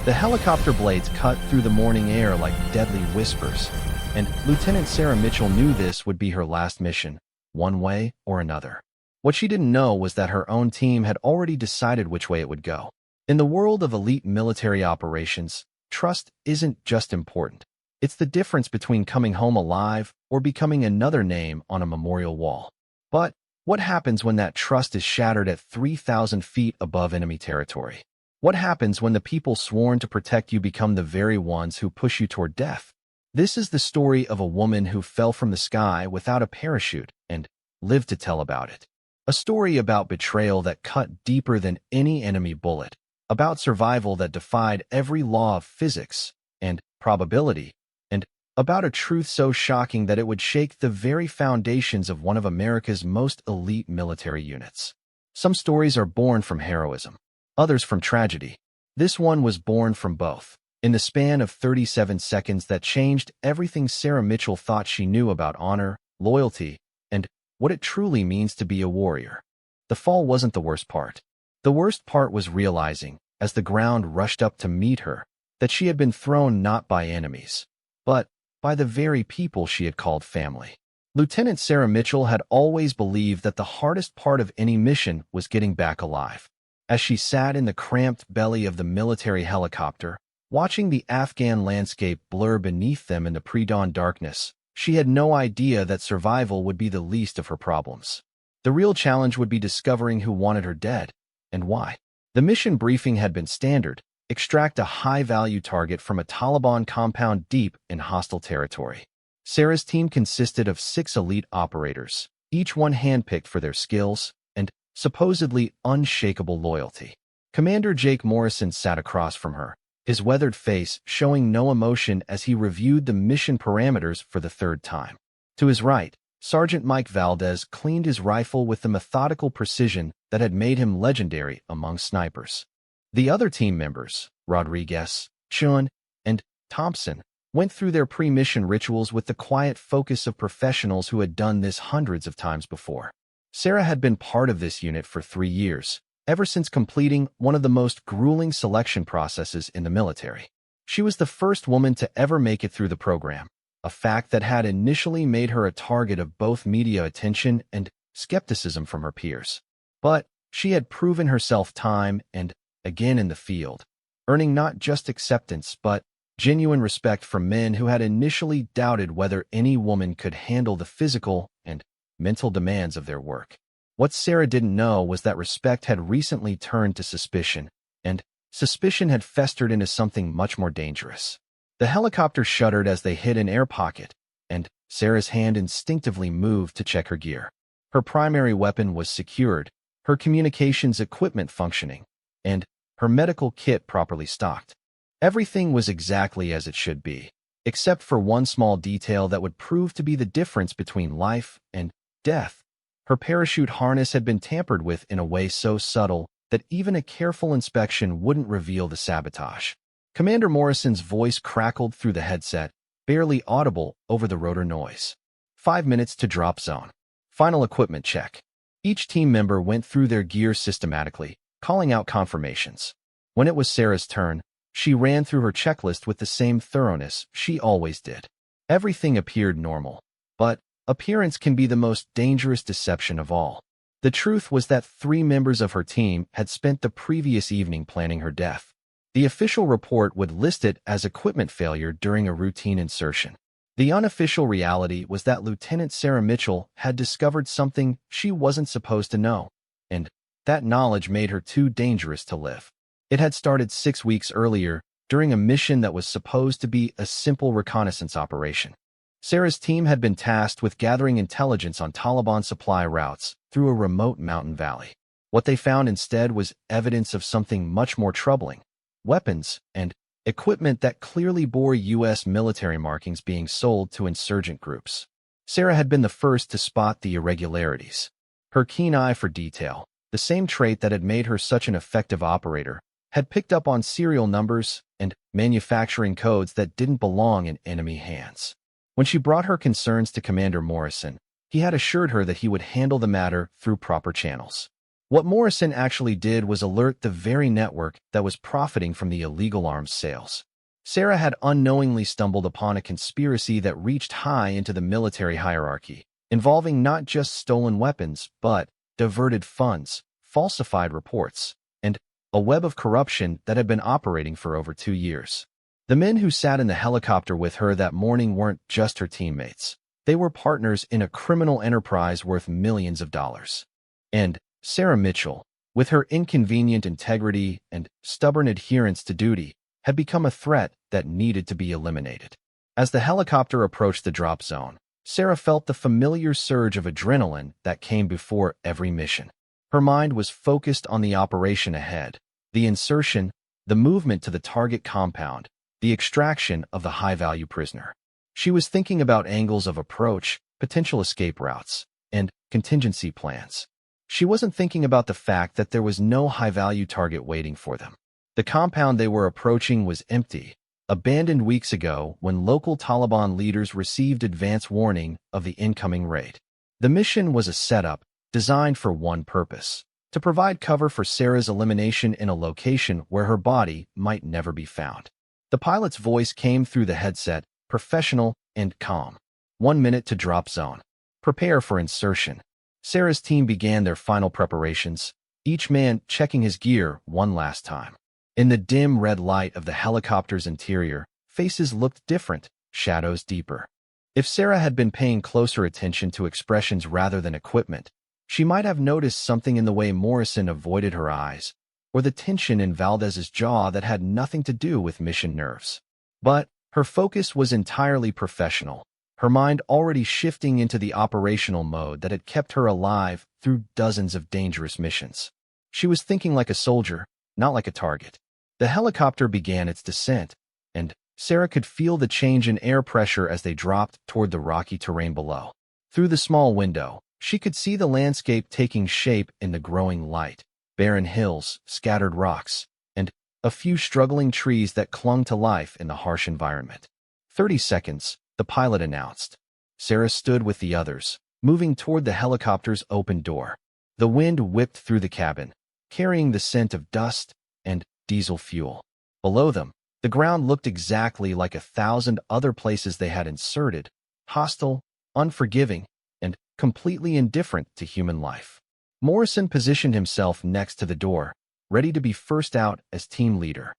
The helicopter blades cut through the morning air like deadly whispers, and Lieutenant Sarah Mitchell knew this would be her last mission, one way or another. What she didn't know was that her own team had already decided which way it would go. In the world of elite military operations, trust isn't just important. It's the difference between coming home alive or becoming another name on a memorial wall. But what happens when that trust is shattered at 3,000 feet above enemy territory? What happens when the people sworn to protect you become the very ones who push you toward death? This is the story of a woman who fell from the sky without a parachute and lived to tell about it. A story about betrayal that cut deeper than any enemy bullet, about survival that defied every law of physics and probability, and about a truth so shocking that it would shake the very foundations of one of America's most elite military units. Some stories are born from heroism, others from tragedy. This one was born from both. In the span of 37 seconds that changed everything Sarah Mitchell thought she knew about honor, loyalty, and what it truly means to be a warrior. The fall wasn't the worst part. The worst part was realizing, as the ground rushed up to meet her, that she had been thrown not by enemies, but by the very people she had called family. Lieutenant Sarah Mitchell had always believed that the hardest part of any mission was getting back alive. As she sat in the cramped belly of the military helicopter, watching the Afghan landscape blur beneath them in the pre-dawn darkness, she had no idea that survival would be the least of her problems. The real challenge would be discovering who wanted her dead, and why. The mission briefing had been standard: extract a high-value target from a Taliban compound deep in hostile territory. Sarah's team consisted of 6 elite operators, each one handpicked for their skills and supposedly unshakable loyalty. Commander Jake Morrison sat across from her, his weathered face showing no emotion as he reviewed the mission parameters for the 3rd time. To his right, Sergeant Mike Valdez cleaned his rifle with the methodical precision that had made him legendary among snipers. The other team members, Rodriguez, Chun, and Thompson, went through their pre-mission rituals with the quiet focus of professionals who had done this hundreds of times before. Sarah had been part of this unit for 3 years, ever since completing one of the most grueling selection processes in the military. She was the first woman to ever make it through the program, a fact that had initially made her a target of both media attention and skepticism from her peers. But she had proven herself time and again in the field, earning not just acceptance but genuine respect from men who had initially doubted whether any woman could handle the physical and mental demands of their work. What Sarah didn't know was that respect had recently turned to suspicion, and suspicion had festered into something much more dangerous. The helicopter shuddered as they hit an air pocket, and Sarah's hand instinctively moved to check her gear. Her primary weapon was secured, her communications equipment functioning, and her medical kit properly stocked. Everything was exactly as it should be, except for one small detail that would prove to be the difference between life and death. Her parachute harness had been tampered with in a way so subtle that even a careful inspection wouldn't reveal the sabotage. Commander Morrison's voice crackled through the headset, barely audible over the rotor noise. 5 minutes to drop zone. Final equipment check. Each team member went through their gear systematically, calling out confirmations. When it was Sarah's turn, she ran through her checklist with the same thoroughness she always did. Everything appeared normal, but appearance can be the most dangerous deception of all. The truth was that 3 members of her team had spent the previous evening planning her death. The official report would list it as equipment failure during a routine insertion. The unofficial reality was that Lieutenant Sarah Mitchell had discovered something she wasn't supposed to know, and that knowledge made her too dangerous to live. It had started 6 weeks earlier, during a mission that was supposed to be a simple reconnaissance operation. Sarah's team had been tasked with gathering intelligence on Taliban supply routes through a remote mountain valley. What they found instead was evidence of something much more troubling: weapons and equipment that clearly bore U.S. military markings being sold to insurgent groups. Sarah had been the first to spot the irregularities. Her keen eye for detail, the same trait that had made her such an effective operator, had picked up on serial numbers and manufacturing codes that didn't belong in enemy hands. When she brought her concerns to Commander Morrison, he had assured her that he would handle the matter through proper channels. What Morrison actually did was alert the very network that was profiting from the illegal arms sales. Sarah had unknowingly stumbled upon a conspiracy that reached high into the military hierarchy, involving not just stolen weapons, but diverted funds, falsified reports, and a web of corruption that had been operating for over 2 years. The men who sat in the helicopter with her that morning weren't just her teammates. They were partners in a criminal enterprise worth millions of dollars. And Sarah Mitchell, with her inconvenient integrity and stubborn adherence to duty, had become a threat that needed to be eliminated. As the helicopter approached the drop zone, Sarah felt the familiar surge of adrenaline that came before every mission. Her mind was focused on the operation ahead, the insertion, the movement to the target compound, the extraction of the high-value prisoner. She was thinking about angles of approach, potential escape routes, and contingency plans. She wasn't thinking about the fact that there was no high-value target waiting for them. The compound they were approaching was empty, abandoned weeks ago when local Taliban leaders received advance warning of the incoming raid. The mission was a setup designed for one purpose: to provide cover for Sarah's elimination in a location where her body might never be found. The pilot's voice came through the headset, professional and calm. 1 minute to drop zone. Prepare for insertion. Sarah's team began their final preparations, each man checking his gear one last time. In the dim red light of the helicopter's interior, faces looked different, shadows deeper. If Sarah had been paying closer attention to expressions rather than equipment, she might have noticed something in the way Morrison avoided her eyes, or the tension in Valdez's jaw that had nothing to do with mission nerves. But her focus was entirely professional, her mind already shifting into the operational mode that had kept her alive through dozens of dangerous missions. She was thinking like a soldier, not like a target. The helicopter began its descent, and Sarah could feel the change in air pressure as they dropped toward the rocky terrain below. Through the small window, she could see the landscape taking shape in the growing light: barren hills, scattered rocks, and a few struggling trees that clung to life in the harsh environment. 30 seconds, the pilot announced. Sarah stood with the others, moving toward the helicopter's open door. The wind whipped through the cabin, carrying the scent of dust and diesel fuel. Below them, the ground looked exactly like 1,000 other places they had inserted: hostile, unforgiving, and completely indifferent to human life. Morrison positioned himself next to the door, ready to be first out as team leader.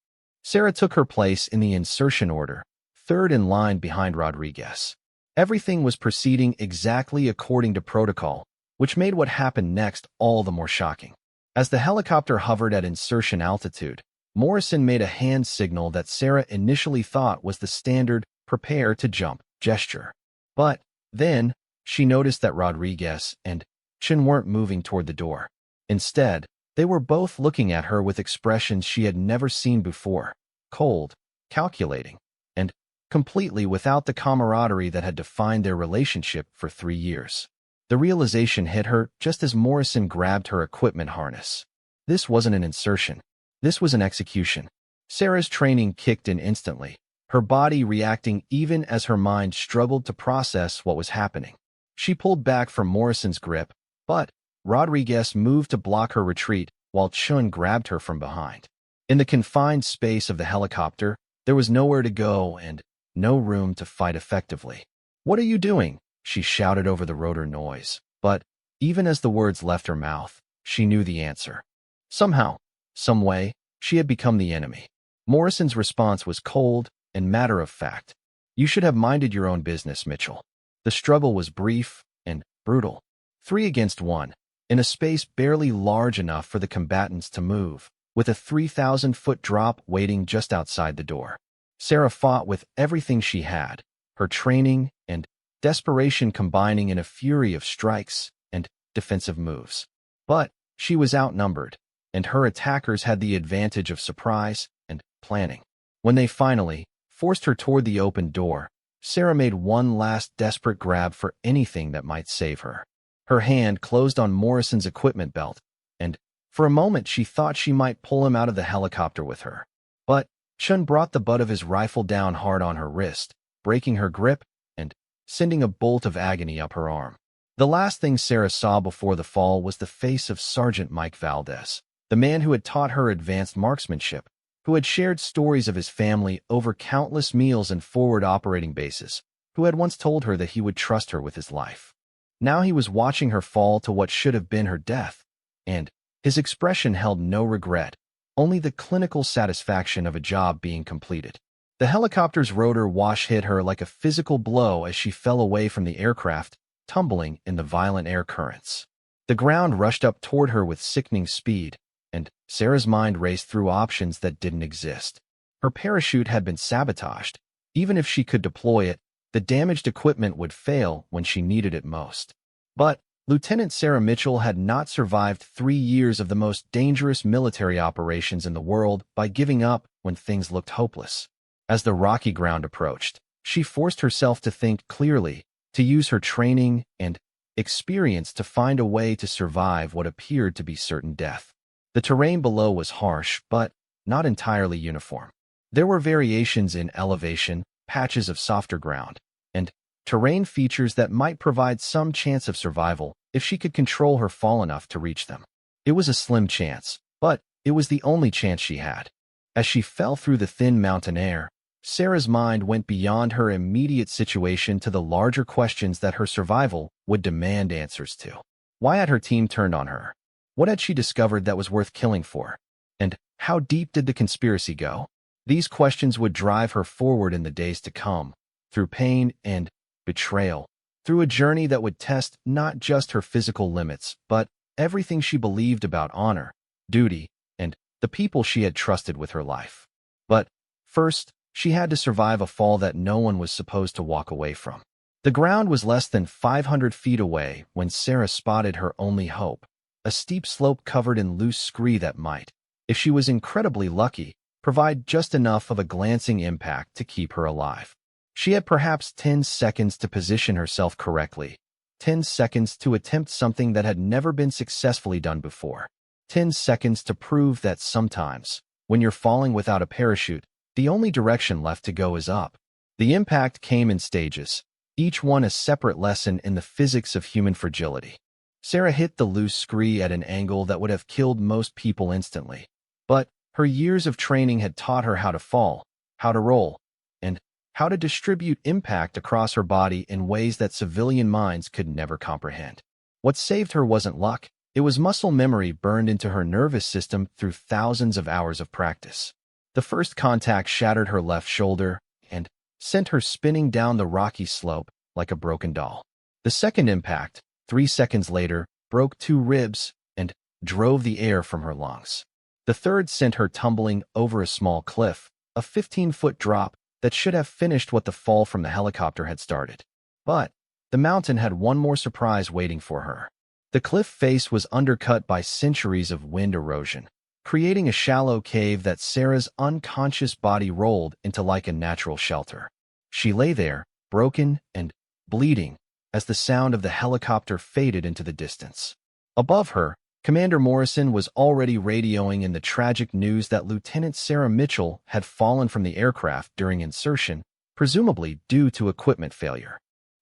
Sarah took her place in the insertion order, third in line behind Rodriguez. Everything was proceeding exactly according to protocol, which made what happened next all the more shocking. As the helicopter hovered at insertion altitude, Morrison made a hand signal that Sarah initially thought was the standard "prepare to jump" gesture. But then, she noticed that Rodriguez and Chen weren't moving toward the door. Instead, they were both looking at her with expressions she had never seen before: cold, calculating, and completely without the camaraderie that had defined their relationship for 3 years. The realization hit her just as Morrison grabbed her equipment harness. This wasn't an insertion. This was an execution. Sarah's training kicked in instantly, her body reacting even as her mind struggled to process what was happening. She pulled back from Morrison's grip, but Rodriguez moved to block her retreat while Chun grabbed her from behind. In the confined space of the helicopter, there was nowhere to go and no room to fight effectively. "What are you doing?" she shouted over the rotor noise. But even as the words left her mouth, she knew the answer. Somehow, some way, she had become the enemy. Morrison's response was cold and matter-of-fact. "You should have minded your own business, Mitchell." The struggle was brief and brutal. 3 against 1, in a space barely large enough for the combatants to move, with a 3,000-foot drop waiting just outside the door. Sarah fought with everything she had, her training and desperation combining in a fury of strikes and defensive moves. But she was outnumbered, and her attackers had the advantage of surprise and planning. When they finally forced her toward the open door, Sarah made one last desperate grab for anything that might save her. Her hand closed on Morrison's equipment belt, and for a moment she thought she might pull him out of the helicopter with her. But Chun brought the butt of his rifle down hard on her wrist, breaking her grip and sending a bolt of agony up her arm. The last thing Sarah saw before the fall was the face of Sergeant Mike Valdez, the man who had taught her advanced marksmanship, who had shared stories of his family over countless meals and forward operating bases, who had once told her that he would trust her with his life. Now he was watching her fall to what should have been her death, and his expression held no regret, only the clinical satisfaction of a job being completed. The helicopter's rotor wash hit her like a physical blow as she fell away from the aircraft, tumbling in the violent air currents. The ground rushed up toward her with sickening speed, and Sarah's mind raced through options that didn't exist. Her parachute had been sabotaged. Even if she could deploy it, the damaged equipment would fail when she needed it most. But Lieutenant Sarah Mitchell had not survived 3 years of the most dangerous military operations in the world by giving up when things looked hopeless. As the rocky ground approached, she forced herself to think clearly, to use her training and experience to find a way to survive what appeared to be certain death. The terrain below was harsh, but not entirely uniform. There were variations in elevation, patches of softer ground, and terrain features that might provide some chance of survival if she could control her fall enough to reach them. It was a slim chance, but it was the only chance she had. As she fell through the thin mountain air, Sarah's mind went beyond her immediate situation to the larger questions that her survival would demand answers to. Why had her team turned on her? What had she discovered that was worth killing for? And how deep did the conspiracy go? These questions would drive her forward in the days to come, through pain and betrayal, through a journey that would test not just her physical limits, but everything she believed about honor, duty, and the people she had trusted with her life. But first, she had to survive a fall that no one was supposed to walk away from. The ground was less than 500 feet away when Sarah spotted her only hope, a steep slope covered in loose scree that might, if she was incredibly lucky, provide just enough of a glancing impact to keep her alive. She had perhaps 10 seconds to position herself correctly, 10 seconds to attempt something that had never been successfully done before, 10 seconds to prove that sometimes, when you're falling without a parachute, the only direction left to go is up. The impact came in stages, each one a separate lesson in the physics of human fragility. Sarah hit the loose scree at an angle that would have killed most people instantly. But her years of training had taught her how to fall, how to roll, and how to distribute impact across her body in ways that civilian minds could never comprehend. What saved her wasn't luck, it was muscle memory burned into her nervous system through thousands of hours of practice. The first contact shattered her left shoulder and sent her spinning down the rocky slope like a broken doll. The second impact, 3 seconds later, broke 2 ribs and drove the air from her lungs. The third sent her tumbling over a small cliff, a 15-foot drop that should have finished what the fall from the helicopter had started. But the mountain had one more surprise waiting for her. The cliff face was undercut by centuries of wind erosion, creating a shallow cave that Sarah's unconscious body rolled into like a natural shelter. She lay there, broken and bleeding, as the sound of the helicopter faded into the distance. Above her, Commander Morrison was already radioing in the tragic news that Lieutenant Sarah Mitchell had fallen from the aircraft during insertion, presumably due to equipment failure.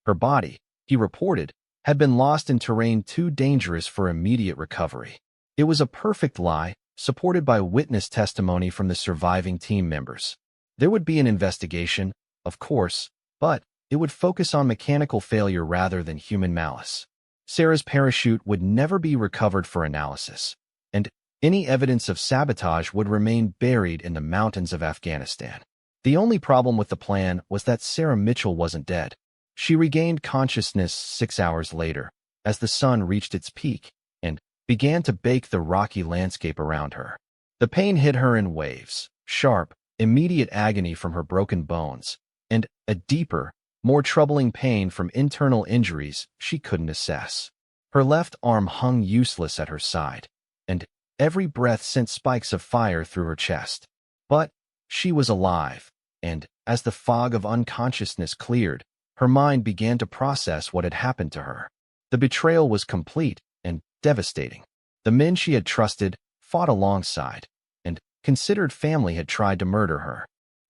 Her body, he reported, had been lost in terrain too dangerous for immediate recovery. It was a perfect lie, supported by witness testimony from the surviving team members. There would be an investigation, of course, but it would focus on mechanical failure rather than human malice. Sarah's parachute would never be recovered for analysis, and any evidence of sabotage would remain buried in the mountains of Afghanistan. The only problem with the plan was that Sarah Mitchell wasn't dead. She regained consciousness 6 hours later, as the sun reached its peak, and began to bake the rocky landscape around her. The pain hit her in waves, sharp, immediate agony from her broken bones, and a deeper, more troubling pain from internal injuries she couldn't assess. Her left arm hung useless at her side, and every breath sent spikes of fire through her chest. But she was alive, and as the fog of unconsciousness cleared, her mind began to process what had happened to her. The betrayal was complete and devastating. The men she had trusted, fought alongside, and considered family had tried to murder her.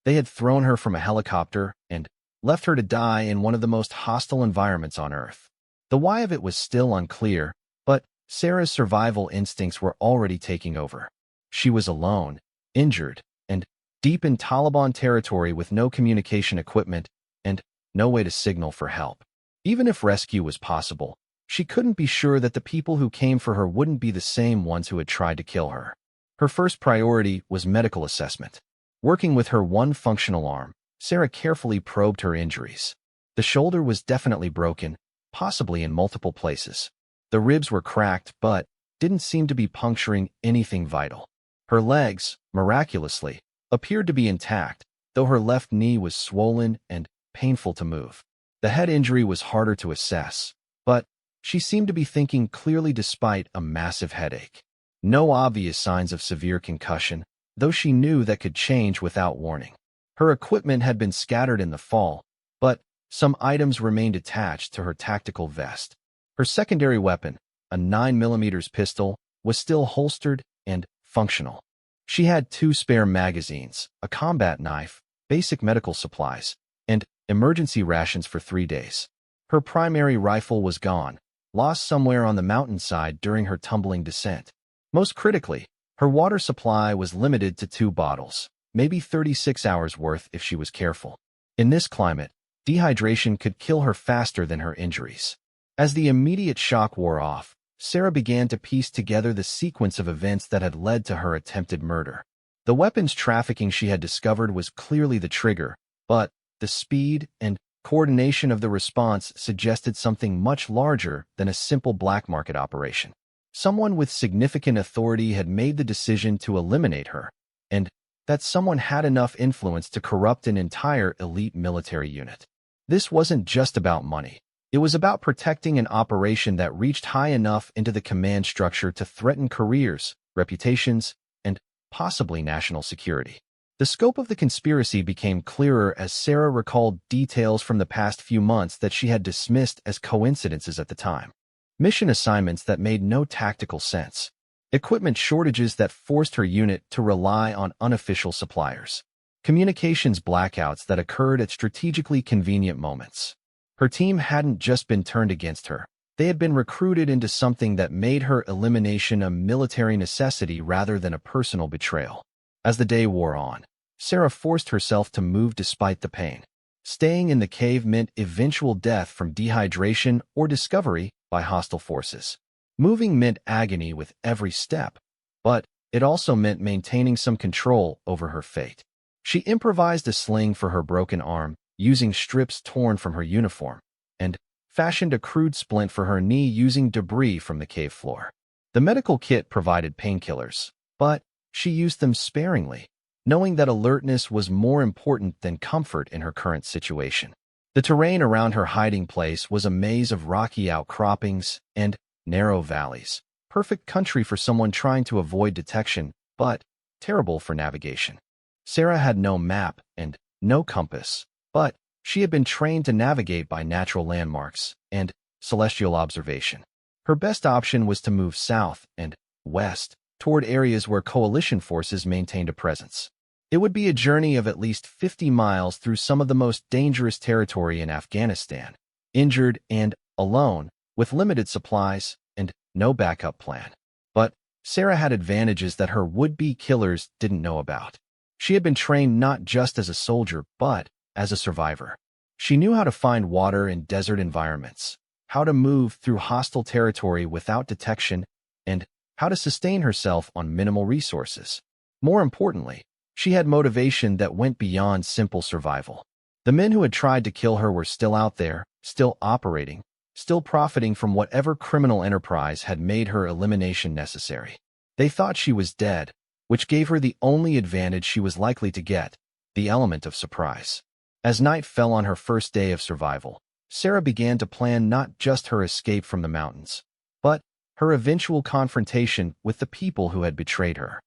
They had thrown her from a helicopter and left her to die in one of the most hostile environments on Earth. The why of it was still unclear, but Sarah's survival instincts were already taking over. She was alone, injured, and deep in Taliban territory with no communication equipment and no way to signal for help. Even if rescue was possible, she couldn't be sure that the people who came for her wouldn't be the same ones who had tried to kill her. Her first priority was medical assessment. Working with her one functional arm, Sarah carefully probed her injuries. The shoulder was definitely broken, possibly in multiple places. The ribs were cracked, but didn't seem to be puncturing anything vital. Her legs, miraculously, appeared to be intact, though her left knee was swollen and painful to move. The head injury was harder to assess, but she seemed to be thinking clearly despite a massive headache. No obvious signs of severe concussion, though she knew that could change without warning. Her equipment had been scattered in the fall, but some items remained attached to her tactical vest. Her secondary weapon, a 9mm pistol, was still holstered and functional. She had 2 spare magazines, a combat knife, basic medical supplies, and emergency rations for 3 days. Her primary rifle was gone, lost somewhere on the mountainside during her tumbling descent. Most critically, her water supply was limited to 2 bottles, maybe 36 hours worth if she was careful. In this climate, dehydration could kill her faster than her injuries. As the immediate shock wore off, Sarah began to piece together the sequence of events that had led to her attempted murder. The weapons trafficking she had discovered was clearly the trigger, but the speed and coordination of the response suggested something much larger than a simple black market operation. Someone with significant authority had made the decision to eliminate her, and that someone had enough influence to corrupt an entire elite military unit. This wasn't just about money. It was about protecting an operation that reached high enough into the command structure to threaten careers, reputations, and possibly national security. The scope of the conspiracy became clearer as Sarah recalled details from the past few months that she had dismissed as coincidences at the time. Mission assignments that made no tactical sense. Equipment shortages that forced her unit to rely on unofficial suppliers. Communications blackouts that occurred at strategically convenient moments. Her team hadn't just been turned against her. They had been recruited into something that made her elimination a military necessity rather than a personal betrayal. As the day wore on, Sarah forced herself to move despite the pain. Staying in the cave meant eventual death from dehydration or discovery by hostile forces. Moving meant agony with every step, but it also meant maintaining some control over her fate. She improvised a sling for her broken arm, using strips torn from her uniform, and fashioned a crude splint for her knee using debris from the cave floor. The medical kit provided painkillers, but she used them sparingly, knowing that alertness was more important than comfort in her current situation. The terrain around her hiding place was a maze of rocky outcroppings and narrow valleys, perfect country for someone trying to avoid detection, but terrible for navigation. Sarah had no map and no compass, but she had been trained to navigate by natural landmarks and celestial observation. Her best option was to move south and west toward areas where coalition forces maintained a presence. It would be a journey of at least 50 miles through some of the most dangerous territory in Afghanistan, injured and alone, with limited supplies and no backup plan. But Sarah had advantages that her would-be killers didn't know about. She had been trained not just as a soldier, but as a survivor. She knew how to find water in desert environments, how to move through hostile territory without detection, and how to sustain herself on minimal resources. More importantly, she had motivation that went beyond simple survival. The men who had tried to kill her were still out there, still operating, still profiting from whatever criminal enterprise had made her elimination necessary. They thought she was dead, which gave her the only advantage she was likely to get, the element of surprise. As night fell on her first day of survival, Sarah began to plan not just her escape from the mountains, but her eventual confrontation with the people who had betrayed her.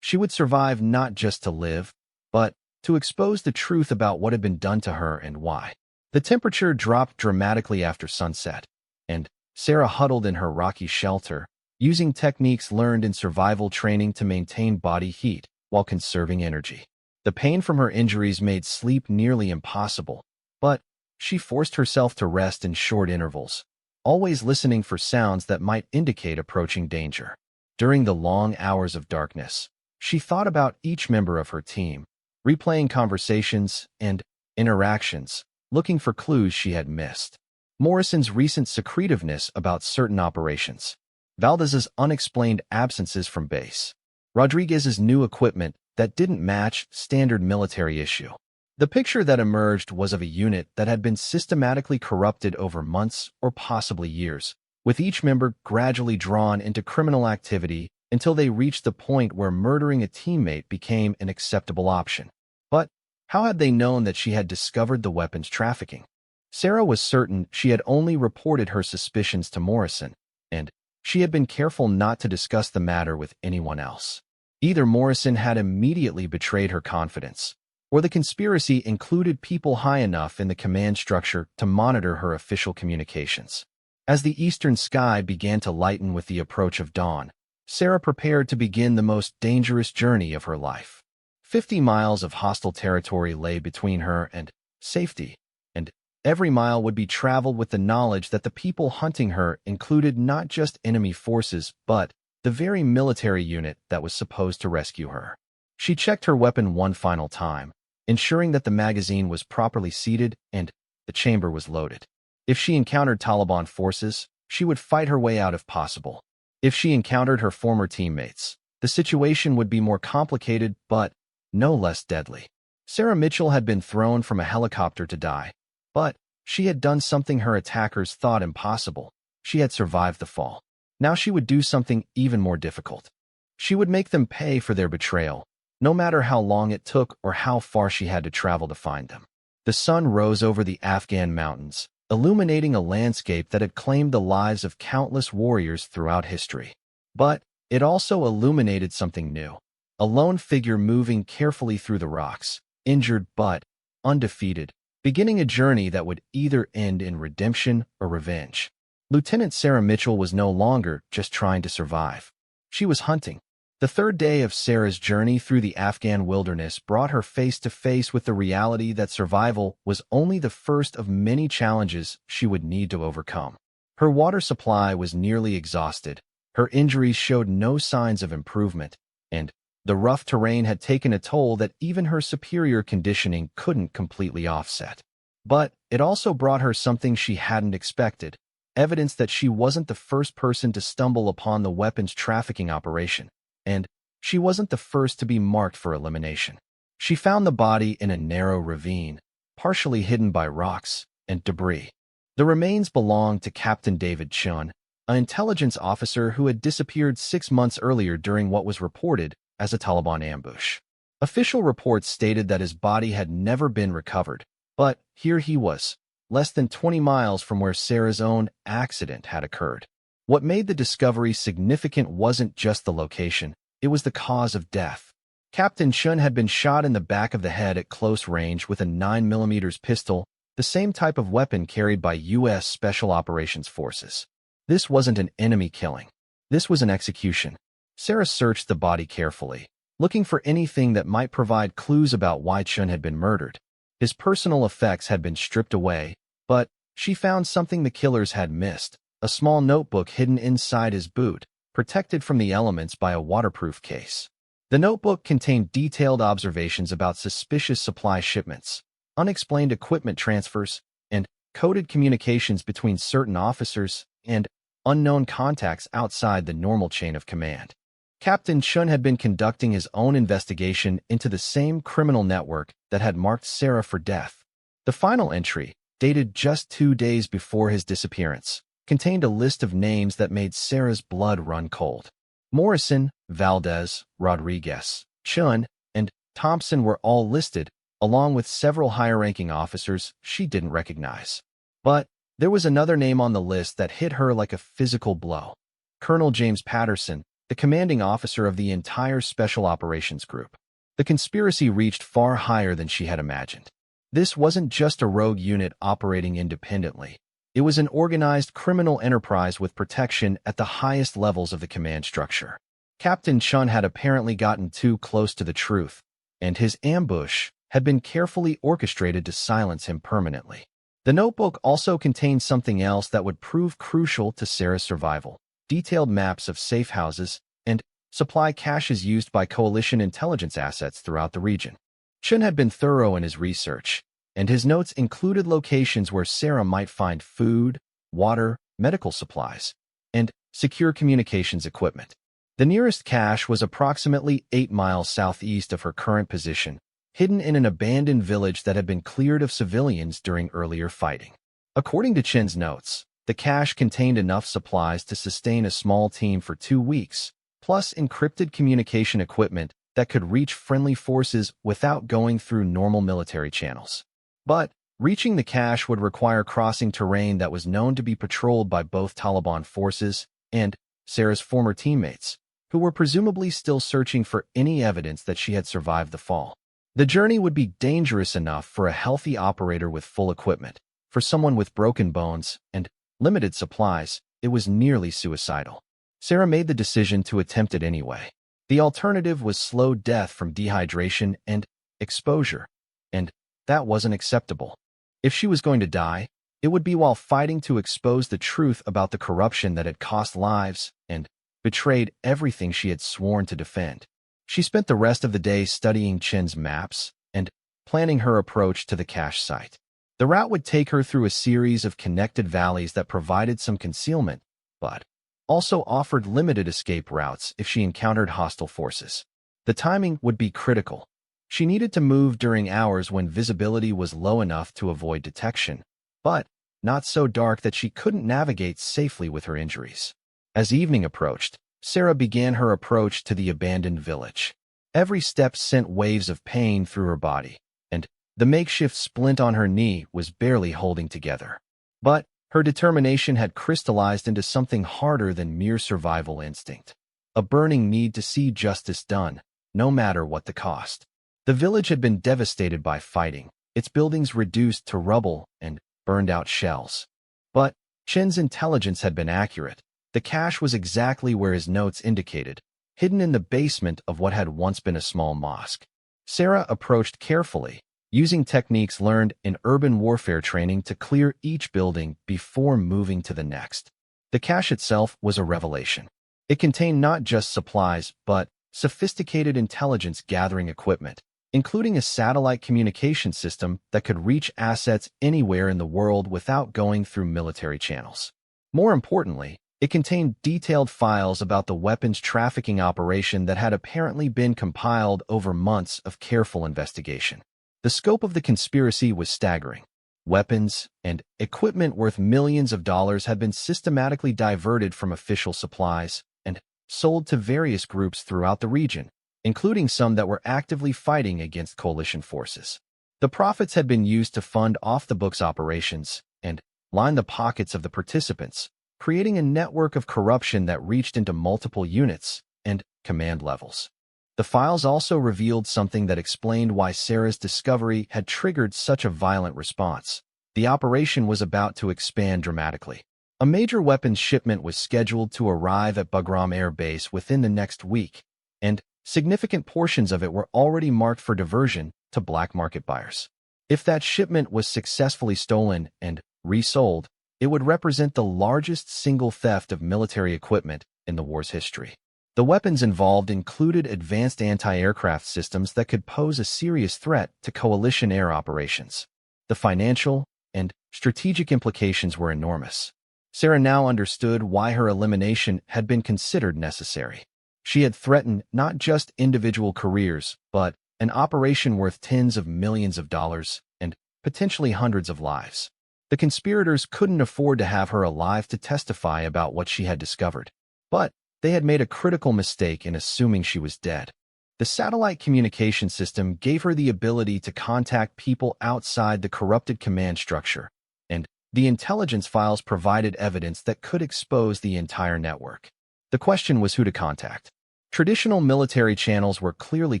She would survive not just to live, but to expose the truth about what had been done to her and why. The temperature dropped dramatically after sunset, and Sarah huddled in her rocky shelter, using techniques learned in survival training to maintain body heat while conserving energy. The pain from her injuries made sleep nearly impossible, but she forced herself to rest in short intervals, always listening for sounds that might indicate approaching danger. During the long hours of darkness, she thought about each member of her team, replaying conversations and interactions, looking for clues she had missed. Morrison's recent secretiveness about certain operations, Valdez's unexplained absences from base, Rodriguez's new equipment that didn't match standard military issue. The picture that emerged was of a unit that had been systematically corrupted over months or possibly years, with each member gradually drawn into criminal activity until they reached the point where murdering a teammate became an acceptable option. But how had they known that she had discovered the weapons trafficking? Sarah was certain she had only reported her suspicions to Morrison, and she had been careful not to discuss the matter with anyone else. Either Morrison had immediately betrayed her confidence, or the conspiracy included people high enough in the command structure to monitor her official communications. As the eastern sky began to lighten with the approach of dawn, Sarah prepared to begin the most dangerous journey of her life. 50 miles of hostile territory lay between her and safety, and every mile would be traveled with the knowledge that the people hunting her included not just enemy forces but the very military unit that was supposed to rescue her. She checked her weapon one final time, ensuring that the magazine was properly seated and the chamber was loaded. If she encountered Taliban forces, she would fight her way out if possible. If she encountered her former teammates, the situation would be more complicated but no less deadly. Sarah Mitchell had been thrown from a helicopter to die, but she had done something her attackers thought impossible. She had survived the fall. Now she would do something even more difficult. She would make them pay for their betrayal, no matter how long it took or how far she had to travel to find them. The sun rose over the Afghan mountains, illuminating a landscape that had claimed the lives of countless warriors throughout history. But it also illuminated something new. A lone figure moving carefully through the rocks, injured but undefeated, beginning a journey that would either end in redemption or revenge. Lieutenant Sarah Mitchell was no longer just trying to survive. She was hunting. The third day of Sarah's journey through the Afghan wilderness brought her face to face with the reality that survival was only the first of many challenges she would need to overcome. Her water supply was nearly exhausted, her injuries showed no signs of improvement, and the rough terrain had taken a toll that even her superior conditioning couldn't completely offset. But it also brought her something she hadn't expected, evidence that she wasn't the first person to stumble upon the weapons trafficking operation. And she wasn't the first to be marked for elimination. She found the body in a narrow ravine, partially hidden by rocks and debris. The remains belonged to Captain David Chun, an intelligence officer who had disappeared 6 months earlier during what was reported as a Taliban ambush. Official reports stated that his body had never been recovered, but here he was, less than 20 miles from where Sarah's own accident had occurred. What made the discovery significant wasn't just the location, it was the cause of death. Captain Chun had been shot in the back of the head at close range with a 9mm pistol, the same type of weapon carried by U.S. Special Operations Forces. This wasn't an enemy killing. This was an execution. Sarah searched the body carefully, looking for anything that might provide clues about why Chun had been murdered. His personal effects had been stripped away, but she found something the killers had missed. A small notebook hidden inside his boot, protected from the elements by a waterproof case. The notebook contained detailed observations about suspicious supply shipments, unexplained equipment transfers, and coded communications between certain officers and unknown contacts outside the normal chain of command. Captain Chun had been conducting his own investigation into the same criminal network that had marked Sarah for death. The final entry, dated just 2 days before his disappearance, contained a list of names that made Sarah's blood run cold. Morrison, Valdez, Rodriguez, Chun, and Thompson were all listed, along with several higher-ranking officers she didn't recognize. But there was another name on the list that hit her like a physical blow. Colonel James Patterson, the commanding officer of the entire Special Operations Group. The conspiracy reached far higher than she had imagined. This wasn't just a rogue unit operating independently. It was an organized criminal enterprise with protection at the highest levels of the command structure. Captain Chun had apparently gotten too close to the truth, and his ambush had been carefully orchestrated to silence him permanently. The notebook also contained something else that would prove crucial to Sarah's survival: detailed maps of safe houses and supply caches used by coalition intelligence assets throughout the region. Chen had been thorough in his research, and his notes included locations where Sarah might find food, water, medical supplies, and secure communications equipment. The nearest cache was approximately 8 miles southeast of her current position, hidden in an abandoned village that had been cleared of civilians during earlier fighting. According to Chen's notes, the cache contained enough supplies to sustain a small team for 2 weeks, plus encrypted communication equipment that could reach friendly forces without going through normal military channels. But reaching the cache would require crossing terrain that was known to be patrolled by both Taliban forces and Sarah's former teammates, who were presumably still searching for any evidence that she had survived the fall. The journey would be dangerous enough for a healthy operator with full equipment. For someone with broken bones and limited supplies, it was nearly suicidal. Sarah made the decision to attempt it anyway. The alternative was slow death from dehydration and exposure, and that wasn't acceptable. If she was going to die, it would be while fighting to expose the truth about the corruption that had cost lives and betrayed everything she had sworn to defend. She spent the rest of the day studying Chen's maps and planning her approach to the cache site. The route would take her through a series of connected valleys that provided some concealment, but also offered limited escape routes if she encountered hostile forces. The timing would be critical. She needed to move during hours when visibility was low enough to avoid detection, but not so dark that she couldn't navigate safely with her injuries. As evening approached, Sarah began her approach to the abandoned village. Every step sent waves of pain through her body, and the makeshift splint on her knee was barely holding together. But her determination had crystallized into something harder than mere survival instinct: a burning need to see justice done, no matter what the cost. The village had been devastated by fighting, its buildings reduced to rubble and burned-out shells. But Chen's intelligence had been accurate. The cache was exactly where his notes indicated, hidden in the basement of what had once been a small mosque. Sarah approached carefully, using techniques learned in urban warfare training to clear each building before moving to the next. The cache itself was a revelation. It contained not just supplies, but sophisticated intelligence-gathering equipment, including a satellite communication system that could reach assets anywhere in the world without going through military channels. More importantly, it contained detailed files about the weapons trafficking operation that had apparently been compiled over months of careful investigation. The scope of the conspiracy was staggering. Weapons and equipment worth millions of dollars had been systematically diverted from official supplies and sold to various groups throughout the region, including some that were actively fighting against coalition forces. The profits had been used to fund off-the-books operations and line the pockets of the participants, creating a network of corruption that reached into multiple units and command levels. The files also revealed something that explained why Sarah's discovery had triggered such a violent response. The operation was about to expand dramatically. A major weapons shipment was scheduled to arrive at Bagram Air Base within the next week, and significant portions of it were already marked for diversion to black market buyers. If that shipment was successfully stolen and resold, it would represent the largest single theft of military equipment in the war's history. The weapons involved included advanced anti-aircraft systems that could pose a serious threat to coalition air operations. The financial and strategic implications were enormous. Sarah now understood why her elimination had been considered necessary. She had threatened not just individual careers, but an operation worth tens of millions of dollars and potentially hundreds of lives. The conspirators couldn't afford to have her alive to testify about what she had discovered, but they had made a critical mistake in assuming she was dead. The satellite communication system gave her the ability to contact people outside the corrupted command structure, and the intelligence files provided evidence that could expose the entire network. The question was who to contact. Traditional military channels were clearly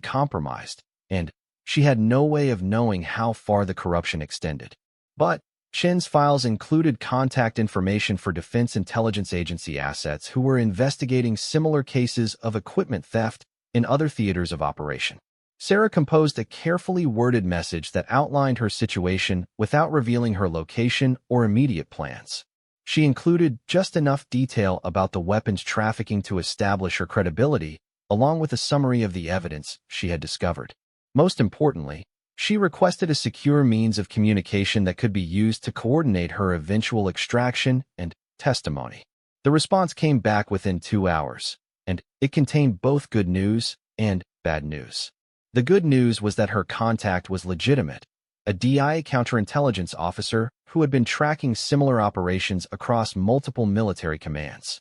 compromised, and she had no way of knowing how far the corruption extended. But Chen's files included contact information for Defense Intelligence Agency assets who were investigating similar cases of equipment theft in other theaters of operation. Sarah composed a carefully worded message that outlined her situation without revealing her location or immediate plans. She included just enough detail about the weapons trafficking to establish her credibility, along with a summary of the evidence she had discovered. Most importantly, she requested a secure means of communication that could be used to coordinate her eventual extraction and testimony. The response came back within 2 hours, and it contained both good news and bad news. The good news was that her contact was legitimate, a DI counterintelligence officer who had been tracking similar operations across multiple military commands.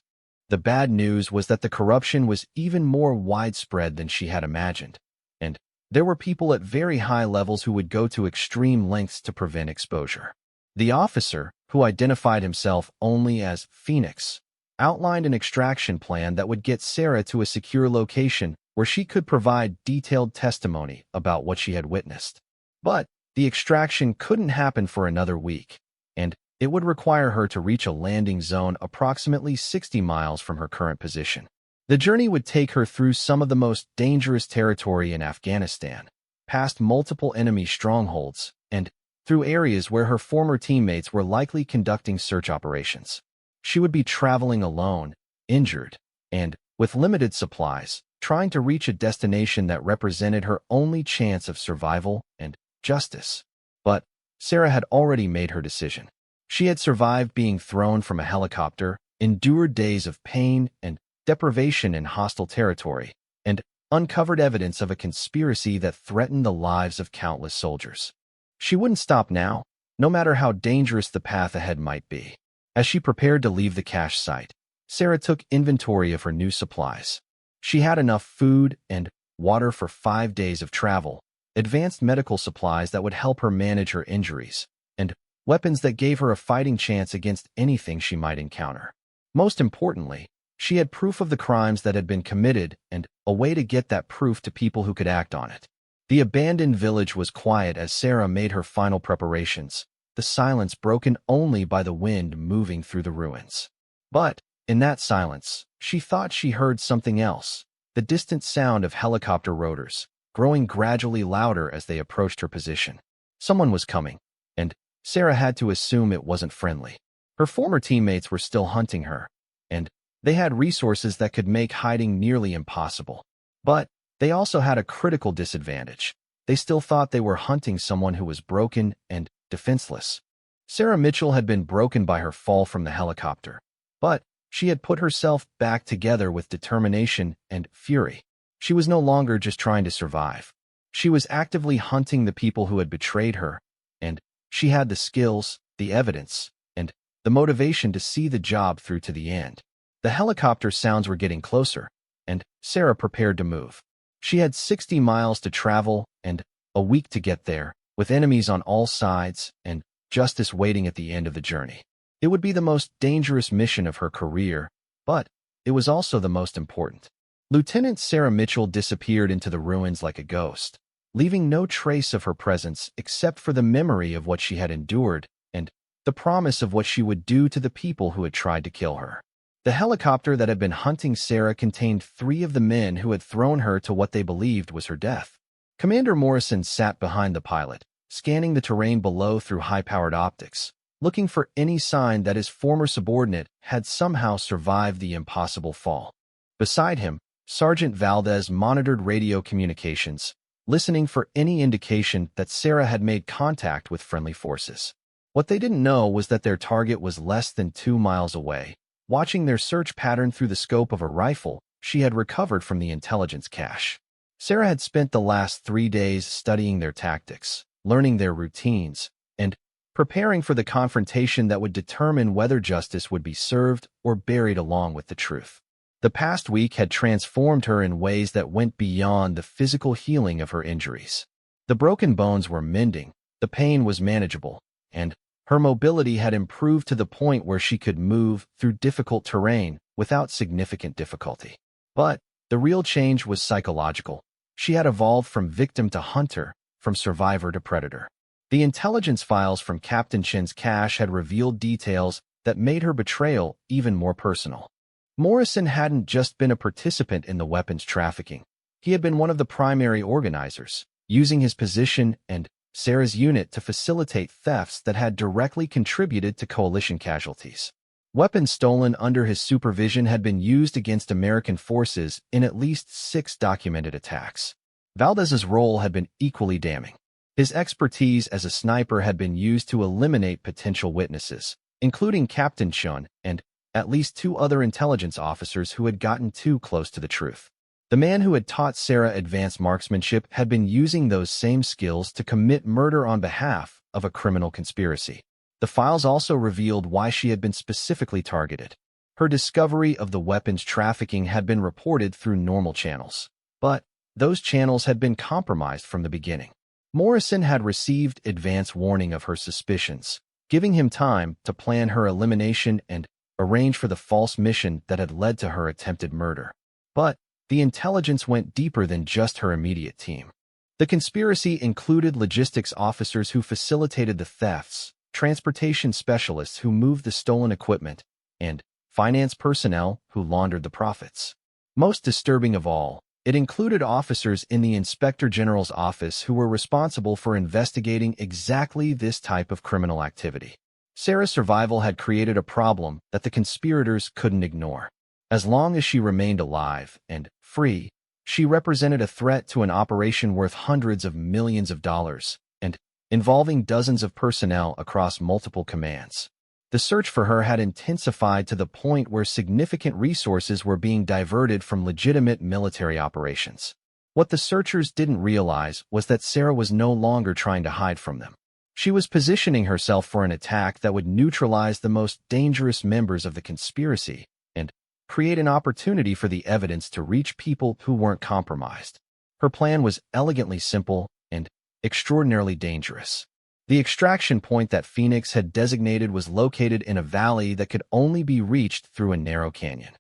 The bad news was that the corruption was even more widespread than she had imagined, and there were people at very high levels who would go to extreme lengths to prevent exposure. The officer, who identified himself only as Phoenix, outlined an extraction plan that would get Sarah to a secure location where she could provide detailed testimony about what she had witnessed. But the extraction couldn't happen for another week, and it would require her to reach a landing zone approximately 60 miles from her current position. The journey would take her through some of the most dangerous territory in Afghanistan, past multiple enemy strongholds, and through areas where her former teammates were likely conducting search operations. She would be traveling alone, injured, and with limited supplies, trying to reach a destination that represented her only chance of survival and justice. But Sarah had already made her decision. She had survived being thrown from a helicopter, endured days of pain and deprivation in hostile territory, and uncovered evidence of a conspiracy that threatened the lives of countless soldiers. She wouldn't stop now, no matter how dangerous the path ahead might be. As she prepared to leave the cache site, Sarah took inventory of her new supplies. She had enough food and water for 5 days of travel, advanced medical supplies that would help her manage her injuries, and weapons that gave her a fighting chance against anything she might encounter. Most importantly, she had proof of the crimes that had been committed and a way to get that proof to people who could act on it. The abandoned village was quiet as Sarah made her final preparations, the silence broken only by the wind moving through the ruins. But in that silence, she thought she heard something else, the distant sound of helicopter rotors, growing gradually louder as they approached her position. Someone was coming, and Sarah had to assume it wasn't friendly. Her former teammates were still hunting her, and they had resources that could make hiding nearly impossible. But they also had a critical disadvantage. They still thought they were hunting someone who was broken and defenseless. Sarah Mitchell had been broken by her fall from the helicopter, but she had put herself back together with determination and fury. She was no longer just trying to survive. She was actively hunting the people who had betrayed her, and she had the skills, the evidence, and the motivation to see the job through to the end. The helicopter sounds were getting closer, and Sarah prepared to move. She had 60 miles to travel and a week to get there, with enemies on all sides and justice waiting at the end of the journey. It would be the most dangerous mission of her career, but it was also the most important. Lieutenant Sarah Mitchell disappeared into the ruins like a ghost, leaving no trace of her presence except for the memory of what she had endured and the promise of what she would do to the people who had tried to kill her. The helicopter that had been hunting Sarah contained 3 of the men who had thrown her to what they believed was her death. Commander Morrison sat behind the pilot, scanning the terrain below through high-powered optics, looking for any sign that his former subordinate had somehow survived the impossible fall. Beside him, Sergeant Valdez monitored radio communications, listening for any indication that Sarah had made contact with friendly forces. What they didn't know was that their target was less than 2 miles away, watching their search pattern through the scope of a rifle she had recovered from the intelligence cache. Sarah had spent the last 3 days studying their tactics, learning their routines, and preparing for the confrontation that would determine whether justice would be served or buried along with the truth. The past week had transformed her in ways that went beyond the physical healing of her injuries. The broken bones were mending, the pain was manageable, and her mobility had improved to the point where she could move through difficult terrain without significant difficulty. But the real change was psychological. She had evolved from victim to hunter, from survivor to predator. The intelligence files from Captain Chen's cache had revealed details that made her betrayal even more personal. Morrison hadn't just been a participant in the weapons trafficking. He had been one of the primary organizers, using his position and Sarah's unit to facilitate thefts that had directly contributed to coalition casualties. Weapons stolen under his supervision had been used against American forces in at least 6 documented attacks. Valdez's role had been equally damning. His expertise as a sniper had been used to eliminate potential witnesses, including Captain Chun and at least 2 other intelligence officers who had gotten too close to the truth. The man who had taught Sarah advanced marksmanship had been using those same skills to commit murder on behalf of a criminal conspiracy. The files also revealed why she had been specifically targeted. Her discovery of the weapons trafficking had been reported through normal channels, but those channels had been compromised from the beginning. Morrison had received advance warning of her suspicions, giving him time to plan her elimination and arrange for the false mission that had led to her attempted murder. But the intelligence went deeper than just her immediate team. The conspiracy included logistics officers who facilitated the thefts, transportation specialists who moved the stolen equipment, and finance personnel who laundered the profits. Most disturbing of all, it included officers in the Inspector General's office who were responsible for investigating exactly this type of criminal activity. Sarah's survival had created a problem that the conspirators couldn't ignore. As long as she remained alive and free, she represented a threat to an operation worth hundreds of millions of dollars and involving dozens of personnel across multiple commands. The search for her had intensified to the point where significant resources were being diverted from legitimate military operations. What the searchers didn't realize was that Sarah was no longer trying to hide from them. She was positioning herself for an attack that would neutralize the most dangerous members of the conspiracy and create an opportunity for the evidence to reach people who weren't compromised. Her plan was elegantly simple and extraordinarily dangerous. The extraction point that Phoenix had designated was located in a valley that could only be reached through a narrow canyon.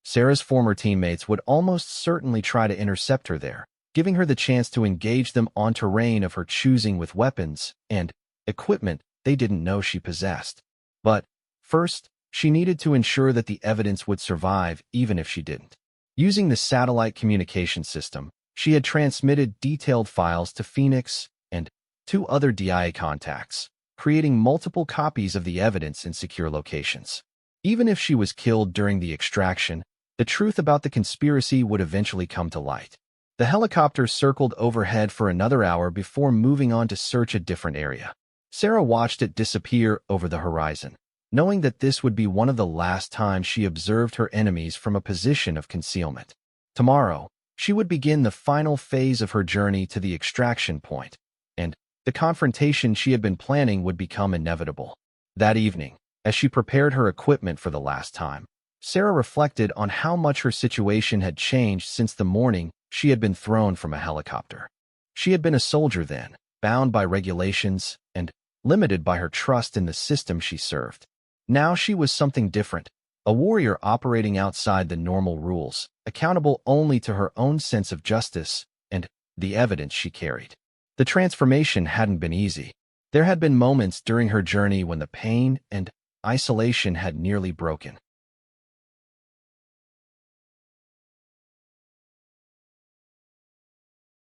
Sarah's former teammates would almost certainly try to intercept her there, giving her the chance to engage them on terrain of her choosing with weapons and equipment they didn't know she possessed. But first, she needed to ensure that the evidence would survive even if she didn't. Using the satellite communication system, she had transmitted detailed files to Phoenix and 2 other DIA contacts, creating multiple copies of the evidence in secure locations. Even if she was killed during the extraction, the truth about the conspiracy would eventually come to light. The helicopter circled overhead for another hour before moving on to search a different area. Sarah watched it disappear over the horizon, knowing that this would be one of the last times she observed her enemies from a position of concealment. Tomorrow, she would begin the final phase of her journey to the extraction point, and the confrontation she had been planning would become inevitable. That evening, as she prepared her equipment for the last time, Sarah reflected on how much her situation had changed since the morning she had been thrown from a helicopter. She had been a soldier then, bound by regulations and limited by her trust in the system she served. Now she was something different, a warrior operating outside the normal rules, accountable only to her own sense of justice and the evidence she carried. The transformation hadn't been easy. There had been moments during her journey when the pain and isolation had nearly broken